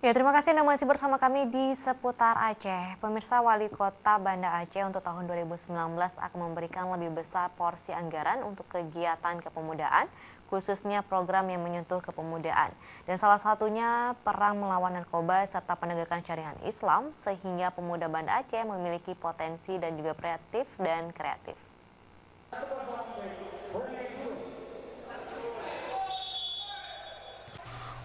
Ya, terima kasih Anda masih bersama kami di Seputar Aceh. Pemirsa, Wali Kota Banda Aceh untuk tahun 2019 akan memberikan lebih besar porsi anggaran untuk kegiatan kepemudaan, khususnya program yang menyentuh kepemudaan. Dan salah satunya perang melawan narkoba serta penegakan syariat Islam, sehingga pemuda Banda Aceh memiliki potensi dan juga kreatif.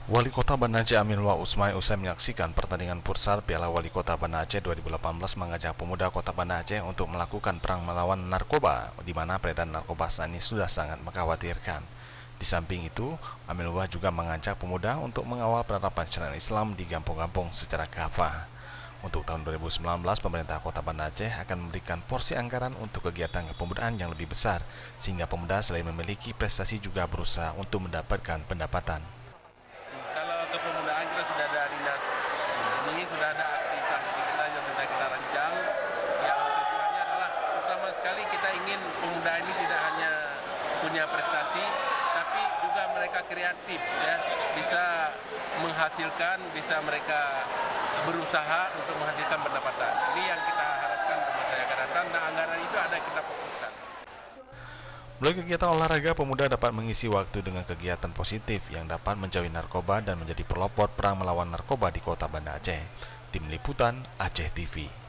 Wali Kota Banda Aceh Aminullah Usmai usai menyaksikan pertandingan futsal Piala Wali Kota Banda Aceh 2018 mengajak pemuda Kota Banda Aceh untuk melakukan perang melawan narkoba, di mana peredaran narkoba saat ini sudah sangat mengkhawatirkan. Di samping itu, Aminullah juga mengajak pemuda untuk mengawal penerapan syariat Islam di kampung-kampung secara kafah. Untuk tahun 2019, pemerintah Kota Banda Aceh akan memberikan porsi anggaran untuk kegiatan kepemudaan yang lebih besar, sehingga pemuda selain memiliki prestasi juga berusaha untuk mendapatkan pendapatan. Kalau kepemudaan kita sudah ada dinas ini, sudah ada aktivitas kita yang sudah kita rancang. Yang tujuannya adalah pertama sekali kita ingin pemuda ini tidak hanya punya prestasi, tapi juga mereka kreatif, ya, bisa menghasilkan, bisa mereka berusaha untuk menghasilkan pendapatan. Ini yang kita harapkan di masa yang akan datang. Nah, anggaran itu ada kita fokuskan. Melalui kegiatan olahraga, pemuda dapat mengisi waktu dengan kegiatan positif yang dapat menjauhi narkoba dan menjadi pelopor perang melawan narkoba di Kota Banda Aceh. Tim Liputan Aceh TV.